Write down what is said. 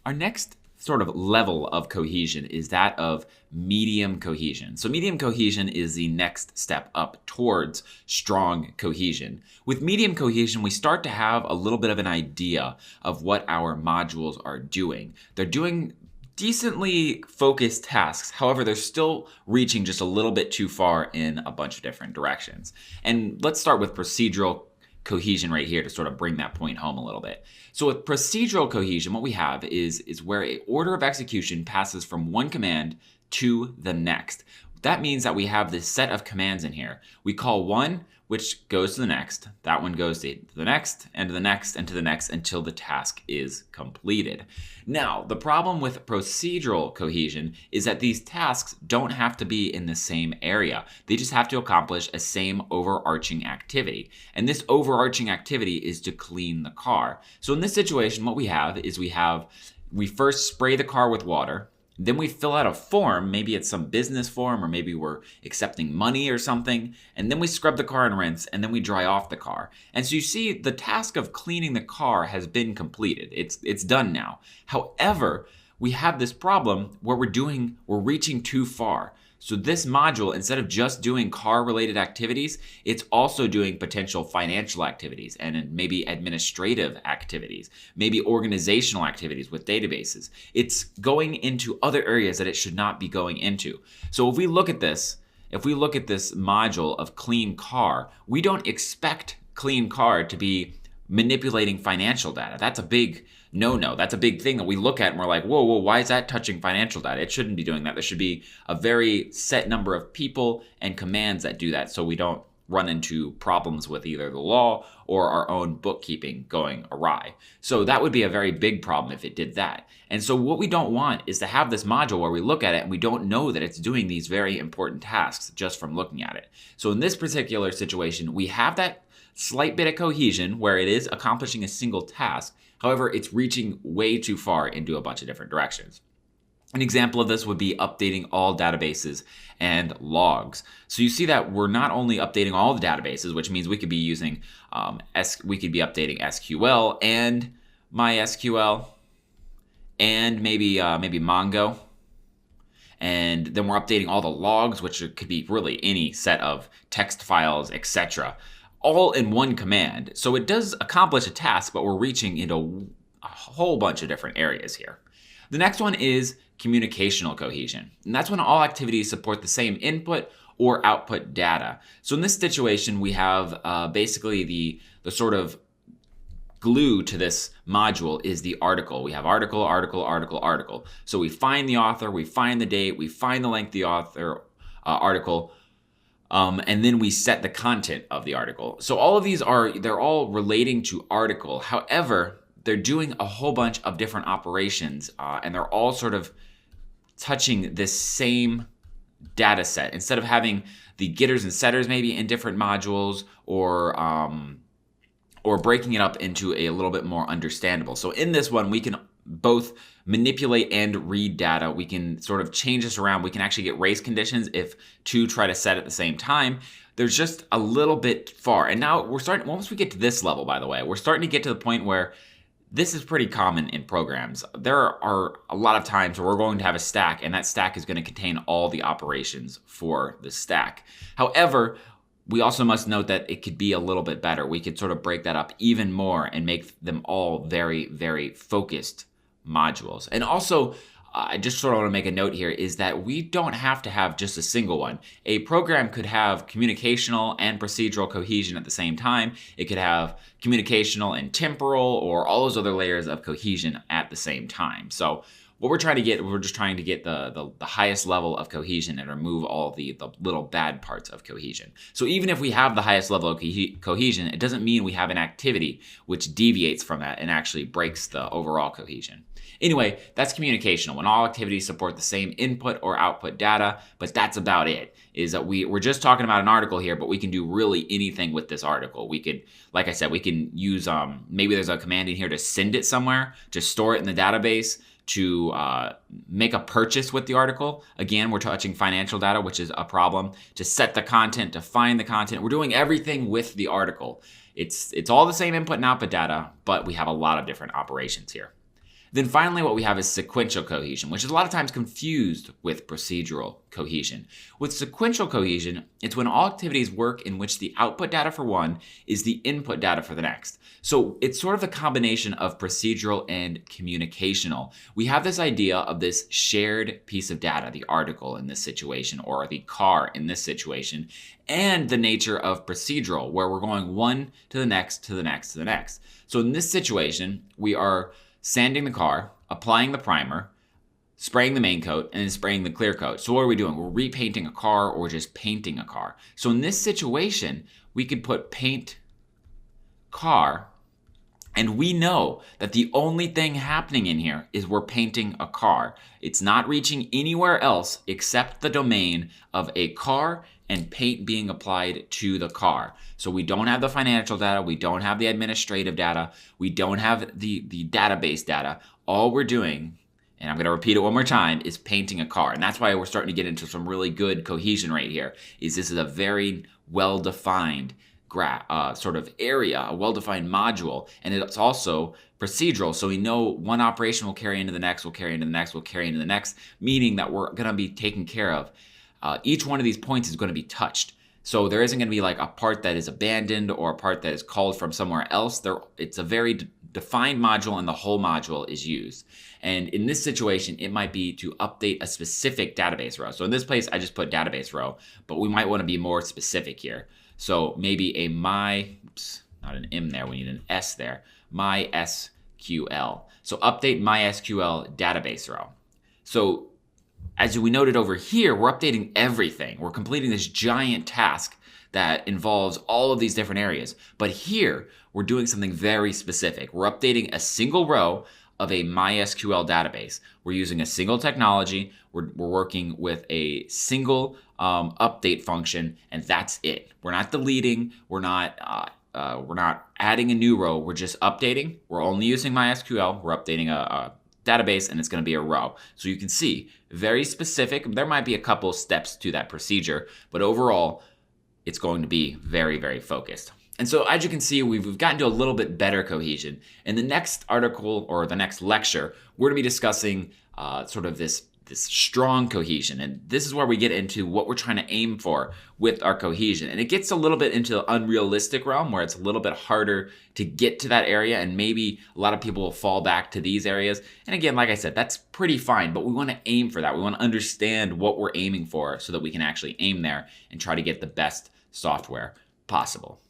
Our next sort of level of cohesion is that of medium cohesion. So medium cohesion is the next step up towards strong cohesion. With medium cohesion, we start to have a little bit of an idea of what our modules are doing. They're doing decently focused tasks. However, they're still reaching just a little bit too far in a bunch of different directions. And let's start with procedural cohesion right here to sort of bring that point home a little bit. So with procedural cohesion, what we have is where a order of execution passes from one command to the next. That means that we have this set of commands in here. We call one, which goes to the next. That one goes to the next, and to the next, and to the next until the task is completed. Now, the problem with procedural cohesion is that these tasks don't have to be in the same area. They just have to accomplish a same overarching activity. And this overarching activity is to clean the car. So in this situation, what we have is we first spray the car with water. Then we fill out a form, maybe it's some business form, or maybe we're accepting money or something, and then we scrub the car and rinse, and then we dry off the car. And so you see the task of cleaning the car has been completed. It's done now. However, we have this problem where we're reaching too far. So this module, instead of just doing car-related activities, it's also doing potential financial activities and maybe administrative activities, maybe organizational activities with databases. It's going into other areas that it should not be going into. So if we look at this module of clean car, we don't expect clean car to be manipulating financial data. That's a big no. That's a big thing that we look at and we're like, whoa, why is that touching financial data? It shouldn't be doing that. There should be a very set number of people and commands that do that so we don't run into problems with either the law or our own bookkeeping going awry. So that would be a very big problem if it did that. And so what we don't want is to have this module where we look at it and we don't know that it's doing these very important tasks just from looking at it. So in this particular situation, we have that slight bit of cohesion where it is accomplishing a single task. However, it's reaching way too far into a bunch of different directions. An example of this would be updating all databases and logs. So you see that we're not only updating all the databases, which means we could be using, we could be updating SQL and MySQL and maybe Mongo. And then we're updating all the logs, which could be really any set of text files, etc., all in one command. So it does accomplish a task, but we're reaching into a whole bunch of different areas here. The next one is communicational cohesion. And that's when all activities support the same input or output data. So in this situation, we have basically the sort of glue to this module is the article. We have article. So we find the author, we find the date, we find the length of the author article, and then we set the content of the article. So all of these they're all relating to article. However, they're doing a whole bunch of different operations, and they're all sort of touching this same data set. Instead of having the getters and setters maybe in different modules, or breaking it up into a little bit more understandable. So in this one, we can both manipulate and read data. We can sort of change this around. We can actually get race conditions if two try to set at the same time. There's just a little bit far. And now once we get to this level, by the way, we're starting to get to the point where this is pretty common in programs. There are a lot of times where we're going to have a stack, and that stack is going to contain all the operations for the stack. However, we also must note that it could be a little bit better. We could sort of break that up even more and make them all very, very focused modules. And also, I just sort of want to make a note here is that we don't have to have just a single one. A program could have communicational and procedural cohesion at the same time. It could have communicational and temporal, or all those other layers of cohesion at the same time. So what we're just trying to get the highest level of cohesion and remove all the little bad parts of cohesion. So even if we have the highest level of cohesion, it doesn't mean we have an activity which deviates from that and actually breaks the overall cohesion. Anyway, that's communicational, when all activities support the same input or output data, but that's about it. Is that we're just talking about an article here, but we can do really anything with this article. We could, like I said, we can use, maybe there's a command in here to send it somewhere, to store it in the database, to make a purchase with the article. Again, we're touching financial data, which is a problem. To set the content, to find the content. We're doing everything with the article. It's all the same input and output data, but we have a lot of different operations here. Then finally, what we have is sequential cohesion, which is a lot of times confused with procedural cohesion. With sequential cohesion, it's when all activities work in which the output data for one is the input data for the next. So it's sort of a combination of procedural and communicational. We have this idea of this shared piece of data, the article in this situation, or the car in this situation, and the nature of procedural, where we're going one to the next, to the next, to the next. So in this situation, we are sanding the car, applying the primer, spraying the main coat, and then spraying the clear coat. So what are we doing? We're repainting a car or just painting a car. So in this situation, we could put paint car, and we know that the only thing happening in here is we're painting a car. It's not reaching anywhere else except the domain of a car and paint being applied to the car. So we don't have the financial data, we don't have the administrative data, we don't have the database data. All we're doing, and I'm gonna repeat it one more time, is painting a car. And that's why we're starting to get into some really good cohesion right here, is this is a very well-defined sort of area, a well-defined module, and it's also procedural. So we know one operation will carry into the next, will carry into the next, will carry into the next, meaning that we're gonna be taken care of. Each one of these points is going to be touched. So there isn't going to be like a part that is abandoned or a part that is called from somewhere else. It's a very defined module, and the whole module is used. And in this situation, it might be to update a specific database row. So in this place, I just put database row, but we might want to be more specific here. So maybe a oops, not an M there, we need an S there, MySQL. So update MySQL database row. So as we noted over here, we're updating everything. We're completing this giant task that involves all of these different areas. But here, we're doing something very specific. We're updating a single row of a MySQL database. We're using a single technology. We're working with a single update function, and that's it. We're not deleting. We're not adding a new row. We're just updating. We're only using MySQL. We're updating a database, and it's going to be a row. So you can see, very specific. There might be a couple steps to that procedure, but overall, it's going to be very, very focused. And so as you can see, we've gotten to a little bit better cohesion. In the next article or the next lecture, we're going to be discussing sort of this strong cohesion. And this is where we get into what we're trying to aim for with our cohesion. And it gets a little bit into the unrealistic realm where it's a little bit harder to get to that area. And maybe a lot of people will fall back to these areas. And again, like I said, that's pretty fine, but we want to aim for that. We want to understand what we're aiming for so that we can actually aim there and try to get the best software possible.